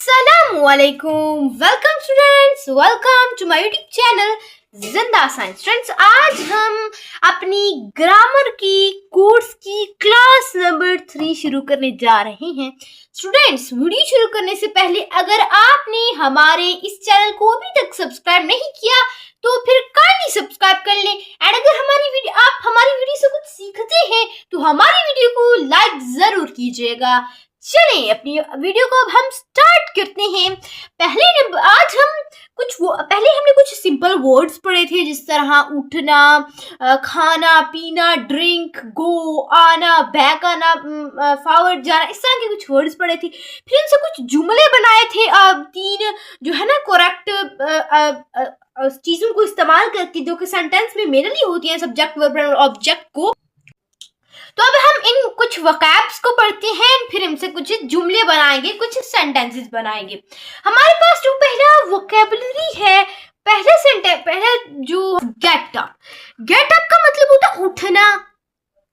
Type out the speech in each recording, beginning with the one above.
अस्सलामुअलैकुम। Welcome students, welcome to my YouTube channel Zinda science. Friends, आज हम अपनी ग्रामर की कोर्स की क्लास नंबर 3 शुरू करने जा रहे हैं। स्टूडेंट्स, वीडियो शुरू करने से पहले अगर आपने हमारे इस चैनल को अभी तक सब्सक्राइब नहीं किया तो फिर काइंडली सब्सक्राइब कर लें। एंड अगर आप हमारी वीडियो से कुछ सीखते हैं तो हमारी वीडियो को लाइक जरूर कीजिएगा। चलें अपनी वीडियो को अब हम स्टार्ट करते हैं। पहले हमने कुछ सिंपल वर्ड्स पढ़े थे, जिस तरह उठना, खाना पीना, ड्रिंक, गो, आना, बैक आना, फॉरवर्ड जाना, इस तरह के कुछ वर्ड्स पढ़े थे। फिर उनसे कुछ जुमले बनाए थे, 3 जो है ना करेक्ट चीजों को इस्तेमाल करके, जो कि सेंटेंस में मेनली होती है, सब्जेक्ट, वर्ब और ऑब्जेक्ट को। तो अब हम इन कुछ वोकैब्स को पढ़ते हैं, फिर इनसे कुछ जुमले बनाएंगे, कुछ सेंटेंसेस बनाएंगे। हमारे पास जो पहला वोकैबुलरी है, पहला जो गेट अप का मतलब होता है उठना।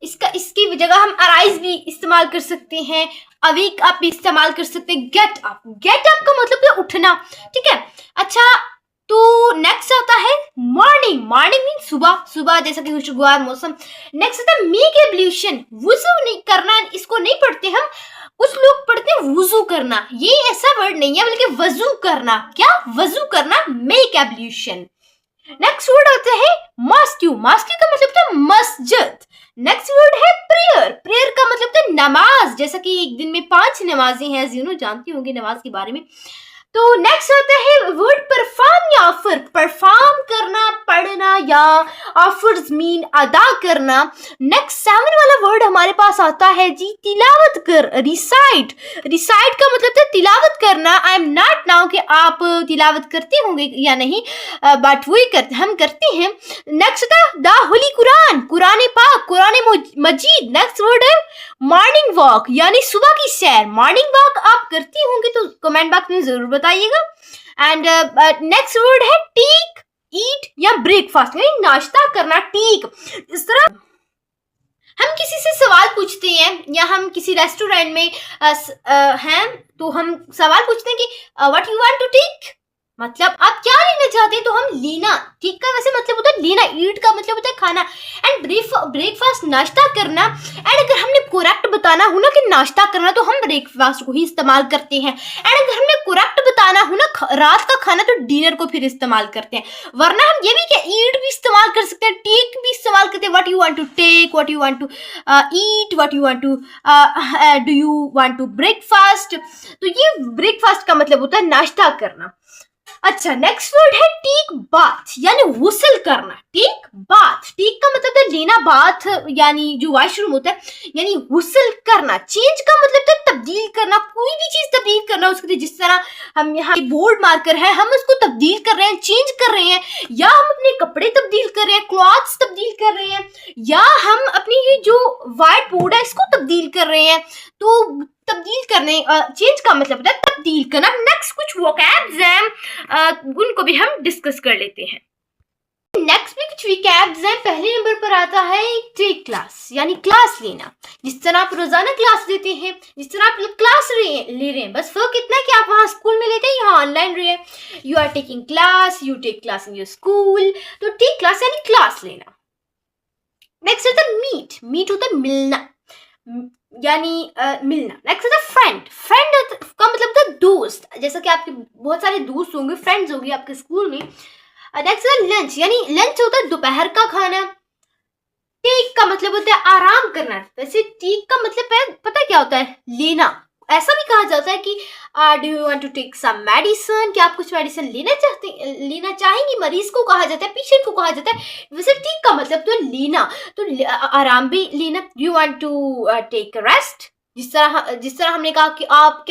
इसकी जगह हम अराइज भी इस्तेमाल कर सकते हैं, अवेक अप भी इस्तेमाल कर सकते हैं। गेट अप का मतलब है उठना, ठीक है। अच्छा, तो नेक्स्ट आता है मॉर्निंग मीन सुबह, जैसा कि खुशगवार मौसम। नेक्स्ट आता है मेक एब्ल्यूशन, वुजू नहीं करना, इसको नहीं पढ़ते हम, कुछ लोग पढ़ते हैं वुजू करना। ये ऐसा वर्ड नहीं है, बल्कि वजू करना। क्या? वजू करना, मेक एब्ल्यूशन। नेक्स्ट वर्ड आता है मॉस्क्यू का मतलब होता है मस्जिद। नेक्स्ट वर्ड है प्रेयर का मतलब होता है नमाज, जैसा कि एक दिन में 5 नमाजें हैं, जानती होंगी नमाज के बारे में। तो नेक्स्ट आता है वर्ड परफॉर्म या ऑफर। परफॉर्म करना, पढ़ना, या ऑफर्स मीन अदा करना। नेक्स्ट 7 वाला वर्ड हमारे पास आता है जी तिलावत कर, रिसाइट का मतलब है तिलावत करना। आई एम नॉट नाउ कि आप तिलावत करते होंगे या नहीं, बट हम करते हैं। नेक्स्ट आता है द होली कुरान पाक, कुरान मजीद। नेक्स्ट वर्ड है मॉर्निंग वॉक, यानी सुबह की सैर। मॉर्निंग वॉक आप करती होंगी तो कमेंट बॉक्स में जरूर बताइएगा। एंड नेक्स्ट वर्ड है टेक, ईट या ब्रेकफास्ट, यानी नाश्ता करना, टेक। इस तरह हम किसी से सवाल पूछते हैं, या हम किसी रेस्टोरेंट में हैं तो हम सवाल पूछते हैं कि what you want to take, मतलब आप क्या लेना चाहते हैं। तो हम लेना, ठीक का वैसे मतलब होता है लेना, ईट का मतलब होता है खाना, एंड ब्रेकफास्ट नाश्ता करना। एंड अगर हमने करेक्ट बताना हो ना कि नाश्ता करना, तो हम ब्रेकफास्ट को ही इस्तेमाल करते हैं। एंड अगर हमने करेक्ट बताना हो ना रात का खाना, तो डिनर को फिर इस्तेमाल करते हैं। वरना हम ये भी क्या ईट भी इस्तेमाल कर सकते हैं, टेक भी इस्तेमाल करते हैं। What you want to take, what you want to eat, what you want to do you want to breakfast. तो ये ब्रेकफास्ट का मतलब होता है नाश्ता करना। अच्छा, नेक्स्ट वर्ड है टेक बाथ, यानी गुस्ल करना। टेक का मतलब है लेना, बाथ यानी जो वॉशरूम होता है, यानी गुस्ल करना। चेंज का मतलब है तब्दील करना, कोई भी चीज तब्दील करना उसके, जिस तरह हम यहाँ बोर्ड मार्कर है, हम उसको तब्दील कर रहे हैं, चेंज कर रहे हैं, या हम अपने कपड़े तब्दील कर रहे हैं, क्लॉथ्स तब्दील कर रहे हैं, या हम अपनी ये जो व्हाइट बोर्ड है इसको तब्दील कर रहे हैं। तो तब्दील करने, चेंज का मतलब होता है तब्दील करना। नेक्स्ट कुछ वोकैब्स हैं, उनको भी हम डिस्कस कर लेते हैं। नेक्स्ट भी कुछ वोकैब्स हैं। पहले नंबर पर आता है टेक क्लास, यानी क्लास लेना। जिस तरह आप रोजाना क्लास लेते हैं, जिस तरह आप क्लास ले रहे हैं, बस फर्क इतना है कि आप वहां स्कूल में लेते हैं, यहाँ ऑनलाइन रहे हैं। You are taking class, you take class in your school. तो टेक क्लास यानी क्लास लेना। नेक्स्ट होता है मीट होता है मिलना, यानी मिलना। नेक्स्ट होता है फ्रेंड का मतलब होता है दोस्त, जैसा कि आपके बहुत सारे दोस्त होंगे, फ्रेंड्स होंगे आपके स्कूल में। नेक्स्ट है लंच, यानी लंच होता है दोपहर का खाना। टेक का मतलब होता है आराम करना। वैसे टेक का मतलब है पता क्या होता है, लेना। ऐसा भी कहा जाता है कि do you want to take some medicine, क्या आप कुछ मेडिसिन लेना चाहेंगी। मरीज को कहा जाता है, पेशेंट को कहा जाता है। वैसे टेक का मतलब तो लेना, तो आराम भी लेना। Do you want to take rest, जिस तरह हमने कहा कि आप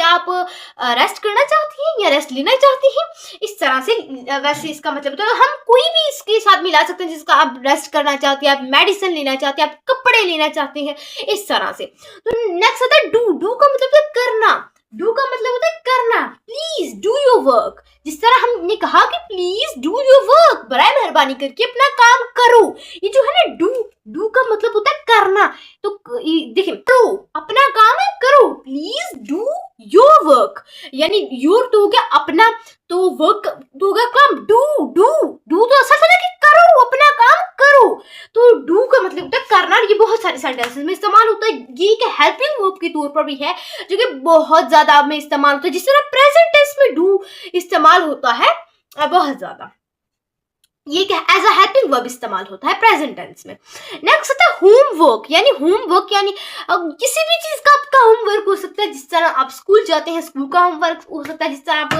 रेस्ट करना चाहती हैं या रेस्ट लेना चाहती हैं, इस तरह से। वैसे इसका मतलब तो हम कोई भी इसके साथ मिला सकते हैं, जिसका आप रेस्ट करना चाहते हैं, आप मेडिसिन लेना चाहते हैं, आप कपड़े लेना चाहते हैं, इस तरह से। तो नेक्स्ट आता है डू का मतलब है करना। डू का मतलब होता है करना। प्लीज डू योर वर्क, जिस तरह हमने कहा कि प्लीज डू योर वर्क, बराए मेहरबानी करके अपना काम करो। ये जो है ना डू का मतलब होता है करना। तो देखिए, करो, अपना काम है करो, प्लीज डू योर वर्क, यानी यानी योर तो हो गया अपना, तो वर्क तो हो गया काम, डू डू डू तो असल है कि करो, अपना काम करो, तो डू का मतलब होता है करना। ये बहुत सारे सेंटेंसेस में इस्तेमाल होता है। ये एक हेल्पिंग वर्ब के तौर पर भी है जो कि बहुत ज्यादा में इस्तेमाल होता है। जिस तरह प्रेजेंट टेंस में डू इस्तेमाल होता है बहुत ज्यादा, ये एज अ हेल्पिंग वर्ब इस्तेमाल होता है प्रेजेंट टेंस में। नेक्स्ट आता है होमवर्क, यानी होमवर्क यानी किसी भी चीज का आपका होमवर्क हो सकता है। जिस तरह आप स्कूल जाते हैं, स्कूल का होमवर्क हो सकता है। जिस तरह आप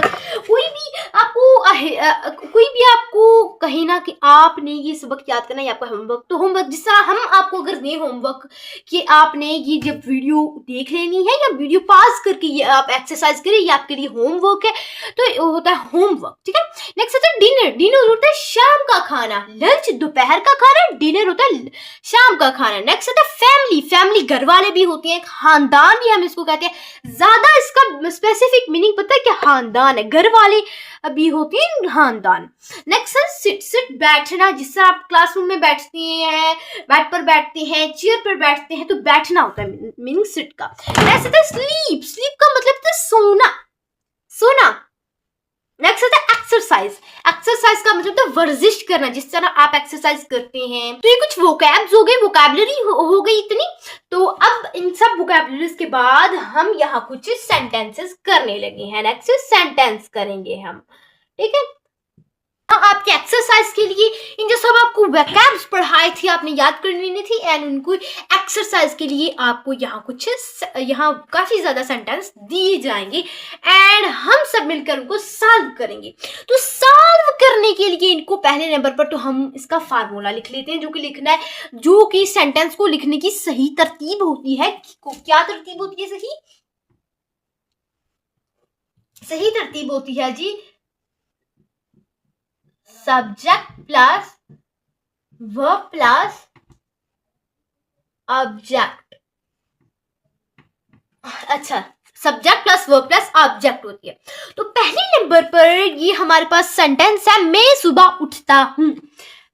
कोई भी आपको कहे ना कि आपने ये सबक याद करना है, आपका होमवर्क, तो होमवर्क जिस तरह हम आपको अगर दें होमवर्क कि आपने ये जब वीडियो देख लेनी है या वीडियो पास करके ये आप एक्सरसाइज करें, ये आपके लिए होमवर्क है, तो ये होता है होमवर्क। ठीक है, नेक्स्ट आता है डिनर। डिनर होता है शाम का खाना, लंच दोपहर का खाना, डिनर होता है शाम का खाना। नेक्स्ट आता है फैमिली। फैमिली घर वाले भी होते हैं, खानदान भी हम इसको कहते हैं। ज्यादा इसका स्पेसिफिक मीनिंग पता है कि खानदान है, घर वाले भी होते हैं खानदान। नेक्स्ट है सिट। सिट बैठना, जिससे आप क्लासरूम में बैठते हैं, बेड पर बैठते हैं, चेयर पर बैठते हैं, तो बैठना होता है मीनिंग सिट का। नेक्स्ट आता है स्लीप। स्लीप का मतलब होता है सोना, सोना। नेक्स्ट आता है एक्सरसाइज। एक्सरसाइज का मतलब तो वर्जिश करना, जिस तरह आप एक्सरसाइज करते हैं। तो ये कुछ वोकैब्स हो गए, वोकैबुलरी हो गई इतनी। तो अब इन सब वोकैबुलरीज के बाद हम यहाँ कुछ सेंटेंसेस करने लगे हैं। नेक्स्ट सेंटेंस करेंगे हम, ठीक है। आपके एक्सरसाइज के लिए इन जो सब आपको वोकैब्स पढ़ाए थे, आपने याद कर लेनी थी, एंड उनको एक्सरसाइज के लिए आपको यहाँ काफी ज्यादा सेंटेंस दिए जाएंगे एंड हम सब मिलकर उनको सॉल्व करेंगे। तो सॉल्व करने के लिए इनको पहले नंबर पर तो हम इसका फार्मूला लिख लेते हैं, जो कि लिखना है, जो कि सेंटेंस को लिखने की सही तरतीब होती है। क्या तरतीब होती है? सही तरतीब होती है जी, subject plus verb plus object. अच्छा, subject plus verb plus object होती है। तो पहले नंबर पर ये हमारे पास सेंटेंस है, मैं सुबह उठता हूं।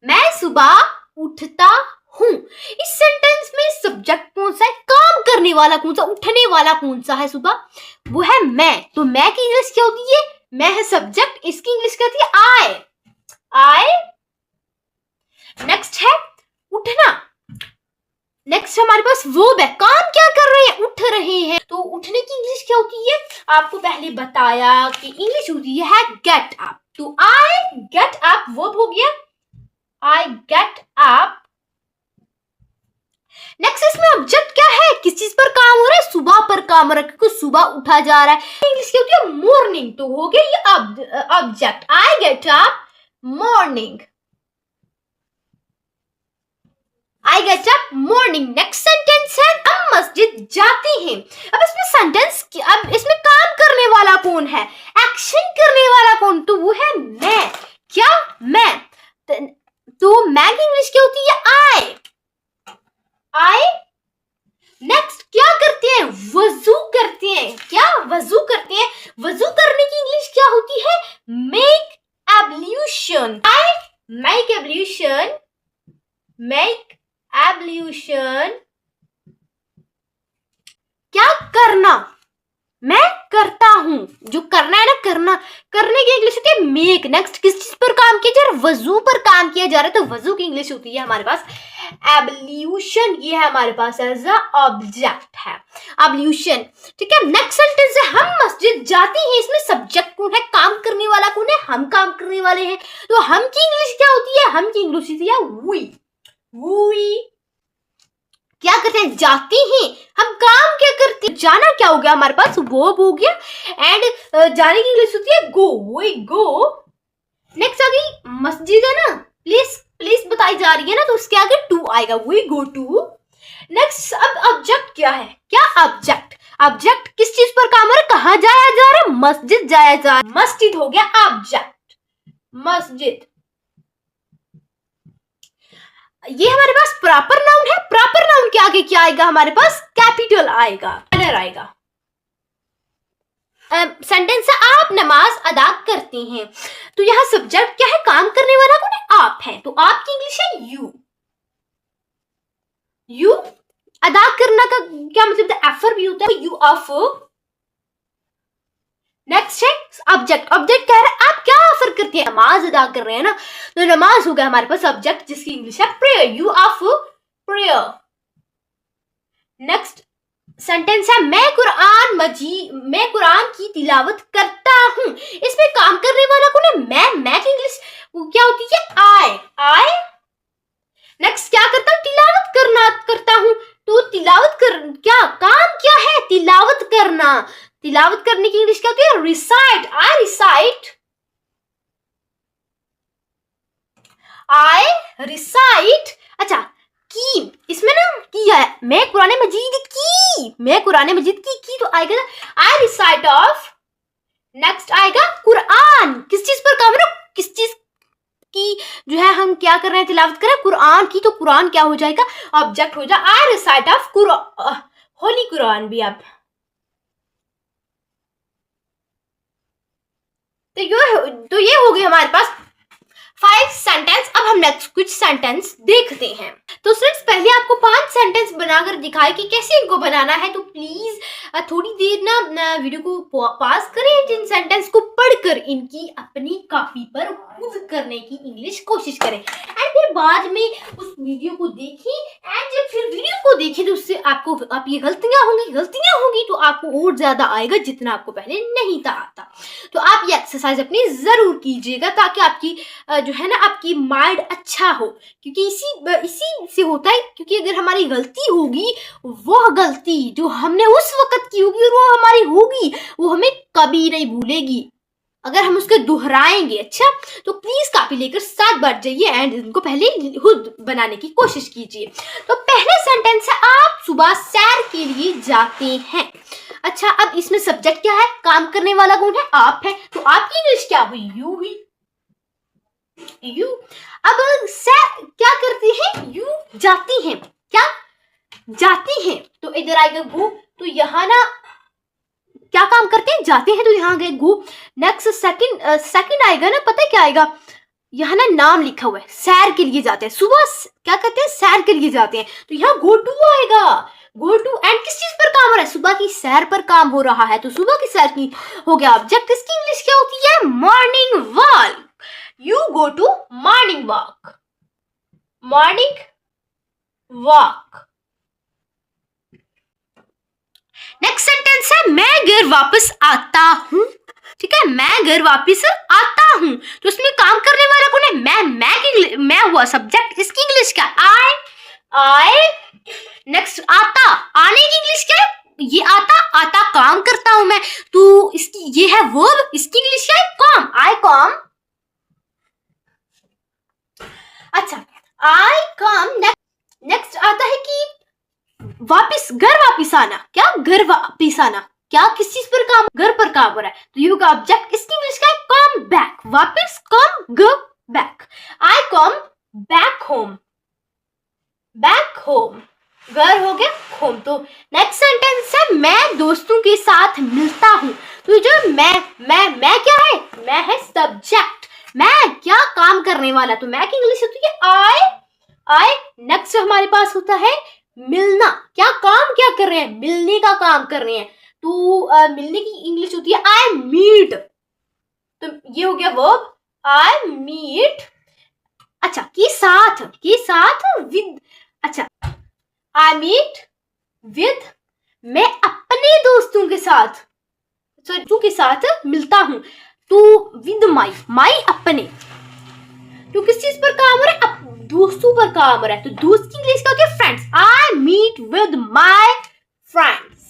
मैं सुबह उठता हूं। इस सेंटेंस में सब्जेक्ट कौन सा है, काम करने वाला कौन सा, उठने वाला कौन सा है सुबह, वो है मैं। तो मैं की इंग्लिश क्या होती है? मैं है सब्जेक्ट, इसकी इंग्लिश क्या होती है? आई। नेक्स्ट है उठना। नेक्स्ट हमारे पास वर्ब है, काम क्या कर रहे हैं, उठ रहे हैं। तो उठने की इंग्लिश क्या होती है? आपको पहले बताया कि इंग्लिश होती है गेट अप। तो आई गेट अप वर्ब हो गया, आई गेट अप। नेक्स्ट इसमें ऑब्जेक्ट क्या है, किस चीज पर काम हो रहा है? सुबह पर काम हो रहा है, क्योंकि सुबह उठा जा रहा है। इंग्लिश क्या होती है? मॉर्निंग। तो हो गया ये object, I get up morning, I get up morning. Next sentence है हम मस्जिद जाते हैं। अब इसमें काम करने वाला कौन है, एक्शन करने वाला कौन? तो वो है मैं। क्या? मैं। तो मैं की इंग्लिश क्या होती है? आई। नेक्स्ट क्या करते हैं? वजू करते हैं। क्या? वजू करते हैं। वजू करने की इंग्लिश क्या होती है? Make ablution. I make ablution, make ablution. क्या? करना। मैं करता हूं। जो करना है ना, करने की इंग्लिश होती है मेक। नेक्स्ट किस चीज पर काम किया जा रहा है? वजू पर काम किया जा रहा है, तो वजू की इंग्लिश होती है हमारे पास एब्ल्यूशन। ये है हमारे पास एज अ ऑब्जेक्ट है, एब्ल्यूशन। ठीक है, नेक्स्ट सेंटेंस है हम मस्जिद जाते हैं। इसमें सब्जेक्ट कौन है, काम करने वाला कौन है? हम काम करने वाले हैं। तो हम की इंग्लिश क्या होती है? हम की इंग्लिश होती है वी। क्या करते हैं? जाते हैं। हम काम क्या करते हैं? जाना क्या हो गया हमारे पास? वर्ब हो गया। एंड जाने की इंग्लिश होती है गो, वी गो। नेक्स्ट आ गई मस्जिद है ना, प्लेस बताई जा रही है ना, तो उसके आगे टू आएगा, वी गो टू। नेक्स्ट अब ऑब्जेक्ट क्या है? क्या ऑब्जेक्ट किस चीज पर काम हो रहा है? कहाँ जाया जा रहा है? मस्जिद जाया जा रहा है। मस्जिद हो गया ऑब्जेक्ट, मस्जिद। ये हमारे पास प्रॉपर नाउन है। प्रॉपर नाउन के आगे क्या आएगा हमारे पास? कैपिटल आएगा, लेटर आएगा। सेंटेंस है आप नमाज अदा करते हैं। तो यहाँ सब्जेक्ट क्या है? काम करने वाला कौन है? आप है। तो आप की इंग्लिश है यू। अदा करना का क्या मतलब? एफर भी होता है, यू ऑफ। नेक्स्ट है ऑब्जेक्ट। ऑब्जेक्ट कह रहा है आप क्या ऑफर करते हैं, नमाज अदा कर रहे हैं ना, तो नमाज हो गया हमारे पास ऑब्जेक्ट, जिसकी इंग्लिश है prayer, you offer prayer. Next sentence है मैं कुरान की तिलावत करता हूं। इसमें काम करने वाला कौन है, मैं की इंग्लिश क्या होती है, आई। नेक्स्ट क्या करता हूं, तिलावत करता हूं, तो क्या काम क्या है, तिलावत करना। तिलावत करने की इंग्लिश क्या होती है, रिसाइट, आई रिसाइट। अच्छा की, इसमें ना की है, मैं कुरान मजीद की तो आएगा आई रिसाइट ऑफ। नेक्स्ट आएगा कुरान, किस चीज पर काम है, किस चीज की जो है हम क्या कर रहे हैं, तिलावत कर रहे हैं कुरान की, तो कुरान क्या हो जाएगा, ऑब्जेक्ट हो जाए आई रिसाइट ऑफ होली कुरान भी। आप तो ये हो गई हमारे पास 5 सेंटेंस। अब हम नेक्स्ट कुछ सेंटेंस देखते हैं। तो स्टूडेंट्स पहले आपको 5 सेंटेंस बनाकर दिखाए कि कैसे इनको बनाना है, तो प्लीज थोड़ी देर ना वीडियो को पास करें, इन सेंटेंस को पढ़कर इनकी अपनी कॉपी पर खुद करने की इंग्लिश कोशिश करें, एंड फिर बाद में उस वीडियो को देखें, एंड जब फिर वीडियो को देखें तो उससे आप ये गलतियां होंगी तो आपको और ज्यादा आएगा जितना आपको पहले नहीं था आता। तो आप ये एक्सरसाइज अपनी जरूर कीजिएगा ताकि आपकी जो है ना आपकी माइंड अच्छा हो, क्योंकि इसी से होता है, क्योंकि अगर हमारी गलती होगी, वह गलती जो हमने उस वक्त की होगी और वो हमारी होगी, वो हमें कभी नहीं भूलेगी अगर हम उसको दोहराएंगे। अच्छा तो प्लीज कॉपी लेकर साथ बैठ जाइए एंड इनको पहले खुद बनाने की कोशिश कीजिए। तो पहले सेंटेंस है आप सुबह सैर के लिए जाते हैं। अच्छा अब इसमें सब्जेक्ट क्या है, काम करने वाला कौन है, आप है, तो आपकी इंग्लिश क्या हुई, यू हुई, यू। अब क्या करती है, यू जाती हैं, क्या जाती हैं, तो इधर आएगा गो, तो यहाँ ना क्या काम करते हैं, जाते हैं, तो यहाँ गए गो। नेक्स्ट सेकंड आएगा ना, पता है क्या आएगा, यहाँ ना नाम लिखा हुआ है, सैर के लिए जाते हैं, सुबह क्या करते हैं, सैर के लिए जाते हैं, तो यहाँ गो टू आएगा, गो टू, एंड किस चीज पर काम हो रहा है, सुबह की सैर पर काम हो रहा है, तो सुबह की सैर की हो गया ऑब्जेक्ट। इसकी इंग्लिश क्या होती है, morning walk, you go to morning walk, morning walk। Next sentence है मैं घर वापस आता हूं, ठीक है, मैं घर वापस आता हूं, तो इसमें काम करने वाला कौन है, मैं हुआ सब्जेक्ट, इसकी इंग्लिश क्या, आई। नेक्स्ट आता, आने की इंग्लिश क्या है, ये आता काम करता हूं मैं, तो इसकी ये है वर्ब, इसकी इंग्लिश क्या है, कॉम, आई कॉम। अच्छा आई कम। नेक्स्ट आता है कि वापिस, घर वापिस आना, क्या घर वापिस आना, क्या किस चीज पर काम, घर पर काम हो रहा है, तो यू का ऑब्जेक्ट, इसकी इंग्लिश क्या है, कम बैक, वापिस come back, I come back home, back home, घर हो गया होम। तो नेक्स्ट सेंटेंस है मैं दोस्तों के साथ मिलता हूं, तो जो मैं क्या है, मैं है सब्जेक्ट, मैं क्या काम करने वाला, तो मैं की इंग्लिश होती है आई। नेक्स्ट हमारे पास होता है मिलना, क्या काम क्या कर रहे हैं, मिलने का काम कर रहे हैं, तो मिलने की इंग्लिश होती है आई मीट, तो ये हो गया वर्ब, आई मीट। अच्छा के साथ विद, अच्छा आई मीट विद, मैं अपने दोस्तों के साथ मिलता हूं, तो विद माई अपने, तो किस चीज पर काम हो रहा है, दोस्तों पर काम हो रहा है, तो दोस्त की इंग्लिश क्या होती है, friends, I meet with my friends,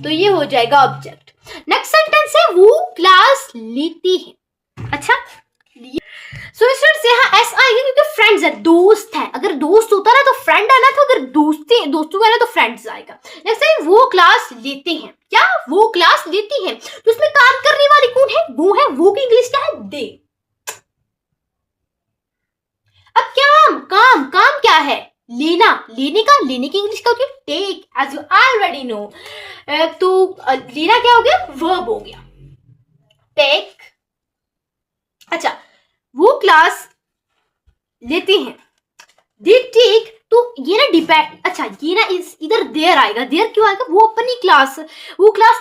तो ये हो जाएगा ऑब्जेक्ट। नेक्स्ट सेंटेंस है वो क्लास लेती है। अच्छा सो स्टूडेंट्स यहाँ एस आएगी क्योंकि फ्रेंड्स है, दोस्त है, अगर दोस्त होता ना तो फ्रेंड है ना, तो अगर दोस्तों है ना तो फ्रेंड्स आएगा। नेक्स्ट है वो क्लास लेते हैं, क्या वो क्लास लेती हैं, तो इसमें काम करने वाली कौन है, वो की इंग्लिश क्या है, दे। अब काम क्या है, लेने की इंग्लिश क्या होती है, take, as you already know, तो लेना क्या हो गया, वर्ब हो गया, टेक। अच्छा वो क्लास लेते हैं, दे टेक तो ये ना डिपेंड, अच्छा ये ना इस इधर देयर आएगा, देयर क्यों आएगा, वो अपनी क्लास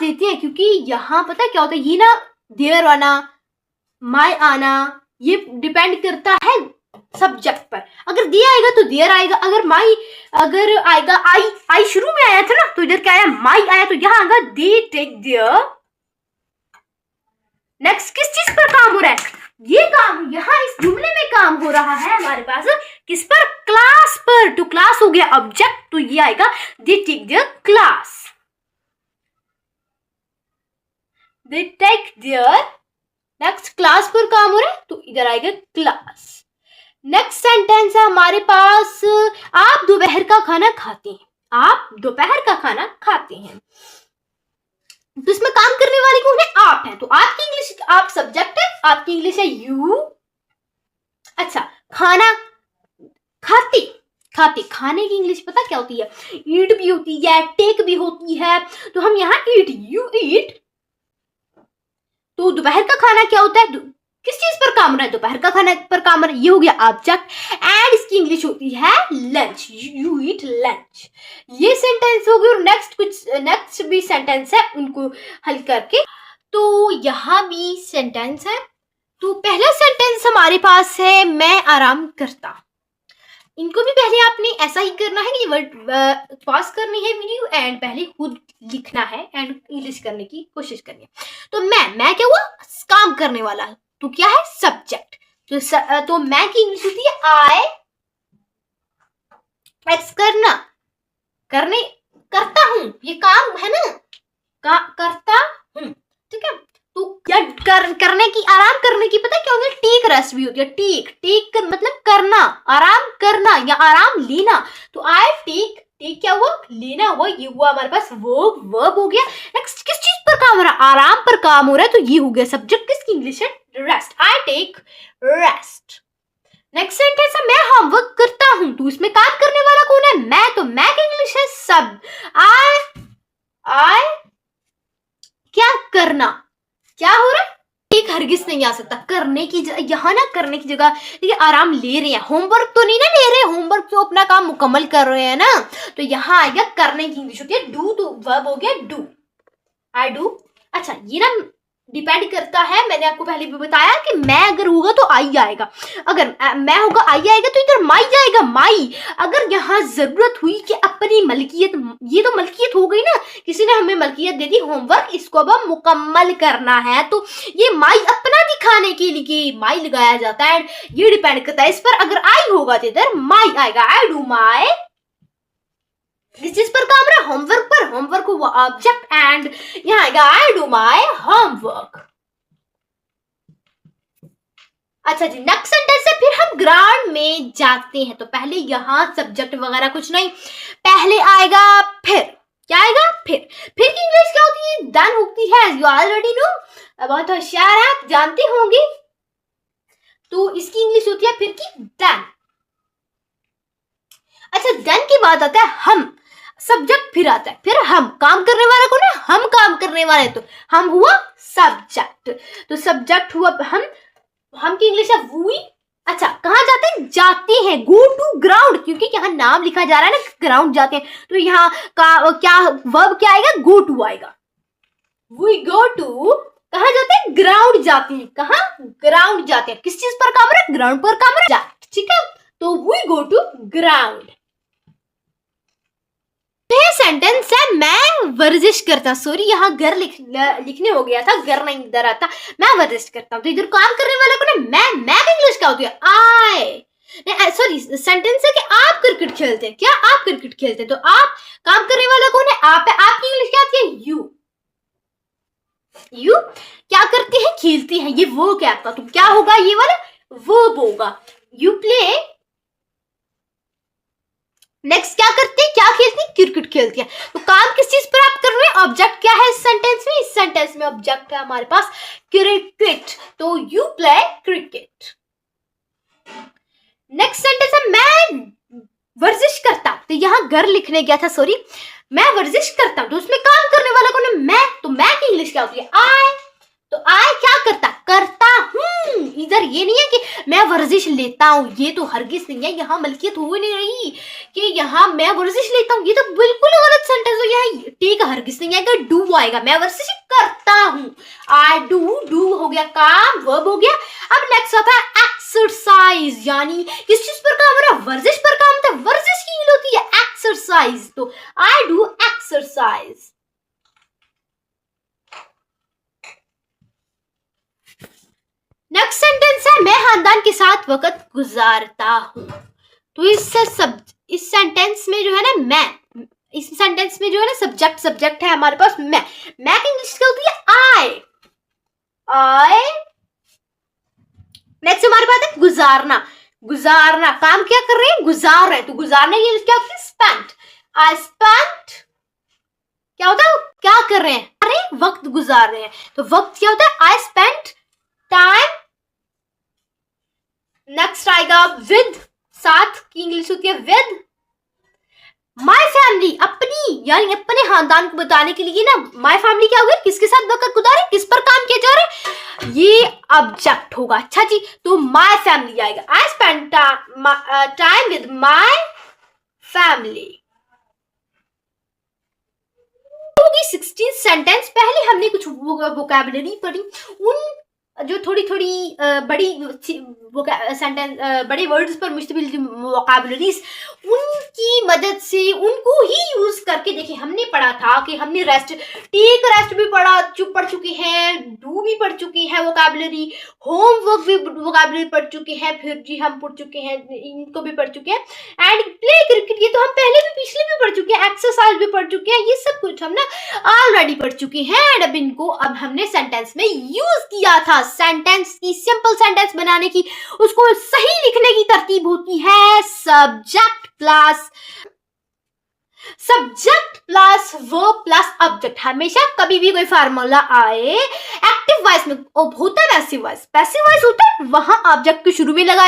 देती है, क्योंकि यहाँ पता है क्या होता है, ये ना देयर आना, माय आना, ये डिपेंड करता है सब्जेक्ट पर। अगर दे आएगा तो देयर आएगा, अगर आएगा आई शुरू में आया था ना, तो इधर क्या आया, माई आया, तो यहाँ आएगा दे टेक देयर। नेक्स्ट किस चीज पर काम हो रहा है, ये काम यहाँ इस जुमले में काम हो रहा है हमारे पास किस पर, क्लास पर। तो क्लास हो गया ऑब्जेक्ट, तो ये आएगा they take their class, they take their. Next class पर काम हो रहा है, तो इधर आएगा क्लास। नेक्स्ट सेंटेंस है हमारे पास, आप दोपहर का खाना खाते हैं, आप दोपहर का खाना खाते हैं। तो इसमें काम करने वाली कौन है, आप है, तो आपकी इंग्लिश, आप सब्जेक्ट है, आपकी इंग्लिश है यू। अच्छा, खाना खाते, खाने की इंग्लिश पता क्या होती है, ईट भी होती है, टेक भी होती है, तो हम यहाँ ईट, यू ईट। तो दोपहर का खाना क्या होता है, किस चीज पर काम रहा है, दोपहर का खाना पर काम रहा है, ये हो गया ऑब्जेक्ट। एंड इसकी इंग्लिश होती है लंच, यू ईट लंच। ये सेंटेंस हो गई, और नेक्स्ट भी सेंटेंस है, उनको हल करके। तो यहाँ भी सेंटेंस है। तो पहला सेंटेंस हमारे पास है मैं आराम करता। इनको भी पहले आपने ऐसा ही करना है कि वर्ड पॉज करनी है वीडियो, एंड पहले खुद लिखना है एंड इंग्लिश करने की कोशिश करनी है। तो मैं क्या हुआ, काम करने वाला, तो क्या है सब्जेक्ट। तो मैं की इंग्लिश होती है आई, एक्स करना, करता हूं, ये काम है ना, करता हूं, ठीक है। तो क्या करने की, आराम करने की पता क्या होती है, टेक रेस्ट भी होती है, टेक मतलब करना, आराम करना या आराम लेना। तो आई टेक क्या हुआ, लेना हुआ, ये हुआ हमारे पास वर्ब हो गया। नेक्स्ट किस चीज पर काम हो रहा है, आराम पर काम हो रहा है, तो ये हो गया सब्जेक्ट, किसकी इंग्लिश है rest, I take rest. Next sentence है मैं होमवर्क करता हूं। तो इसमें काम करने वाला कौन है, मैं, तो मैं की इंग्लिश है सब, आई क्या करना, क्या हो रहा है, एक हरगिज नहीं आ सकता, करने की यहाँ ना, करने की जगह देखिए आराम ले रहे हैं, होमवर्क तो नहीं ना ले रहे, होमवर्क तो अपना काम मुकम्मल कर रहे हैं ना, तो यहाँ आएगा करने की इंग्लिश होती है डू, तो वर्ब हो गया डू, आई डू। अच्छा, ये ना डिपेंड करता है, मैंने आपको पहले भी बताया कि मैं अगर होगा तो आई आएगा, अगर मैं होगा आई आएगा, तो इधर माई आएगा, माई। अगर यहाँ जरूरत हुई कि अपनी मलकियत, ये तो मलकियत हो गई ना, किसी ने हमें मलकियत दे दी, होमवर्क इसको अब मुकम्मल करना है, तो ये माई अपना दिखाने के लिए माई लगाया जाता है। ये डिपेंड करता है इस पर, अगर आई होगा तो इधर माई आएगा, आई डू माई। किस चीज पर काम रहा, होमवर्क पर, होमवर्क हुआ ऑब्जेक्ट, एंड यहाँ आएगा आई डू माई होमवर्क। अच्छा जी, नेक्स्ट सेंटेंस है फिर हम ग्राउंड में जाते हैं। तो पहले यहाँ सब्जेक्ट वगैरह कुछ नहीं, पहले आएगा फिर, क्या आएगा फिर की इंग्लिश क्या होती है, डन होती है, यू ऑलरेडी नो, बहुत होशियार है, आप जानते होंगे। तो इसकी इंग्लिश होती है फिर की डन। अच्छा, डन के बाद आता है हम, सब्जेक्ट फिर आता है, फिर हम, काम करने वाला कौन है, हम काम करने वाले, तो हम हुआ सब्जेक्ट, तो सब्जेक्ट हुआ हम की इंग्लिश है वी। अच्छा, कहाँ जाते हैं, जाते हैं, गो टू ग्राउंड, क्योंकि यहाँ नाम लिखा जा रहा है ना, ग्राउंड जाते हैं, तो यहाँ का क्या वर्ब क्या आएगा, गो टू आएगा, वी गो टू, कहाँ जाते हैं, ग्राउंड जाते हैं, कहाँ ग्राउंड जाते हैं, किस चीज पर काम रहा है, ग्राउंड पर काम रहा है, ठीक है, तो वी गो टू ग्राउंड। यह सेंटेंस है मैं वर्जिश करता, सॉरी यहाँ घर लिखने हो गया था, घर नहीं इधर आता, मैं वर्जिश करता हूँ, तो इधर काम करने वाला कौन है, मैं का इंग्लिश क्या होती है, आई, सॉरी सेंटेंस है कि आप क्रिकेट खेलते हैं, क्या आप क्रिकेट खेलते हैं, तो आप, काम करने वाला कौन है, आप है, आपकी इंग्लिश क्या आती है, यू क्या करते हैं, खेलते हैं, ये वो क्या था, तो क्या होगा, ये वाला वर्ब होगा, यू प्ले। नेक्स्ट क्या करते हैं, क्या खेलते हैं, क्रिकेट खेलते हैं, तो काम किस चीज पर आप कर रहे हैं, ऑब्जेक्ट क्या है इस सेंटेंस में, इस सेंटेंस में ऑब्जेक्ट है हमारे पास क्रिकेट, तो you play cricket. Next sentence है मैं वर्जिश करता, तो यहाँ घर लिखने गया था, सॉरी, मैं वर्जिश करता हूं, तो उसमें काम करने वाला कौन है, मैं, तो मैं की इंग्लिश क्या होती है, आई, तो आई क्या करता हूं, इधर ये नहीं है कि मैं वर्जिश लेता हूँ, ये तो हरगिज नहीं है, यहाँ मलकियत हो ही नहीं रही कि यहाँ मैं वर्जिश लेता हूँ, ये तो बिल्कुल गलत सेंटेंस हो। यहाँ ठीक है, हरगिज नहीं आएगा, डू आएगा। मैं वर्जिश करता हूँ, आई डू हो गया काम, वर्ब हो गया। अब नेक्स्ट आता है एक्सरसाइज, यानी किस चीज पर काम हो रहा है, वर्जिश पर काम होता है, वर्जिश की यूज होती है एक्सरसाइज, तो I do exercise. Next sentence है मैं खानदान के साथ वक्त गुजारता हूँ। तो इस सेंटेंस में जो है ना, मैं इस सेंटेंस में जो है ना सब्जेक्ट है हमारे पास मैं की इंग्लिश क्या होती है आई। नेक्स्ट हमारे पास है गुजारना, काम क्या कर रहे हैं, गुजार रहे हैं, तो गुजारने की क्या होती है स्पेंट। आई स्पेंट क्या होता है, क्या कर रहे हैं, अरे वक्त गुजार रहे हैं, तो वक्त क्या होता है आई स्पेंट टाइम। नेक्स्ट आएगा विद, साथ की इंग्लिश होती है विद। माय फैमिली, अपनी यानी अपने खानदान को बताने के लिए ना माय फैमिली क्या होगा, किसके साथ वक्त गुजारे, किस पर काम किया जा रहा है, ये ऑब्जेक्ट होगा। अच्छा जी, तो माय फैमिली आएगा, I spend time with my family. 16 sentence. पहले हमने कुछ वोकैबुलरी पढ़ी, उन जो थोड़ी बड़ी सेंटेंस बड़े वर्ड्स पर मुश्तमिल वोकैबुलरीज, उनकी मदद से उनको ही यूज करके देखिए हमने पढ़ा था कि हमने रेस्ट भी पढ़ चुके हैं, डू भी पढ़ चुके हैं वोकैबुलरी, होमवर्क भी वोकैबुलरी पढ़ चुके हैं, फिर जी हम पढ़ चुके हैं, इनको भी पढ़ चुके हैं, एंड प्ले क्रिकेट ये तो हम पहले भी पिछले भी पढ़ चुके हैं, एक्सरसाइज भी पढ़ चुके हैं, ये सब कुछ हम ना ऑलरेडी पढ़ चुके हैं। एंड अब हमने सेंटेंस में यूज किया था। सेंटेंस की सिंपल सेंटेंस बनाने की, उसको सही लिखने की तरतीब होती है subject plus verb plus object. हमेशा कभी भी कोई फार्मूला आए एक्टिव वॉइस में होता है पैसिव वॉइस होता है, वहां ऑब्जेक्ट को शुरू में लगा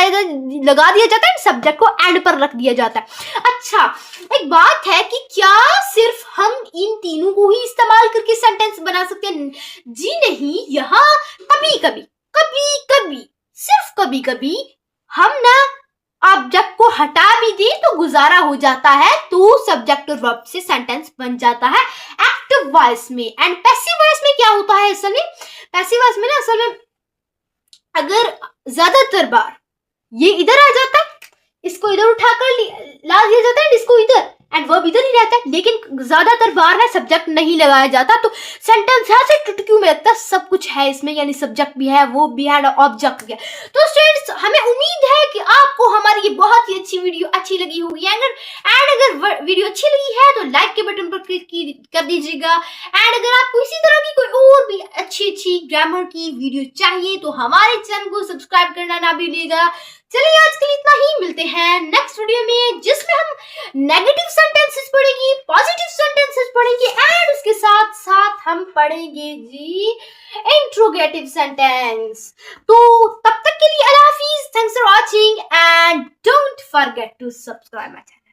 दिया जाता है, सब्जेक्ट को एंड पर रख दिया जाता है। अच्छा, एक बात है कि क्या सिर्फ हम इन तीनों को ही इस्तेमाल करके सेंटेंस बना सकते हैं? जी नहीं, यहाँ कभी हम ना ऑब्जेक्ट को हटा भी दे तो गुजारा हो जाता है, तो सब्जेक्ट और वर्ब से सेंटेंस बन जाता है एक्टिव वॉइस में। एंड पैसिव वॉइस में क्या होता है, असल में पैसिव वॉइस में ना असल में अगर ज्यादातर बार ये इधर आ जाता है, इसको इधर उठाकर ला दिया जाता है, इसको इधर, एंड वर्ब इधर ही रहता है, लेकिन ज्यादातर बार ना सब्जेक्ट नहीं लगाया जाता, तो सेंटेंस यहाँ से टुटकियों में लगता है, सब कुछ है इसमें, यानी सब्जेक्ट भी है, वो भी है, ऑब्जेक्ट भी है। तो स्टूडेंट्स, हमें उम्मीद है कि आपको हमारी ये बहुत ही अच्छी वीडियो अच्छी लगी होगी। अगर वीडियो अच्छी लगी है तो लाइक के बटन पर क्लिक कर दीजिएगा। एंड अगर आपको इसी तरह की कोई और भी अच्छी ग्रामर की वीडियो चाहिए तो हमारे चैनल को सब्सक्राइब करना ना भूलिएगा। चलिए आज के लिए इतना ही, मिलते हैं नेक्स्ट वीडियो में, जिसमें हम नेगेटिव सेंटेंसेस पढ़ेंगे, पॉजिटिव सेंटेंसेस पढ़ेंगे, एंड उसके साथ साथ हम पढ़ेंगे जी इंट्रोगेटिव सेंटेंस। तो तब तक के लिए अल्लाह हाफिज, thanks for watching and don't forget to subscribe my channel.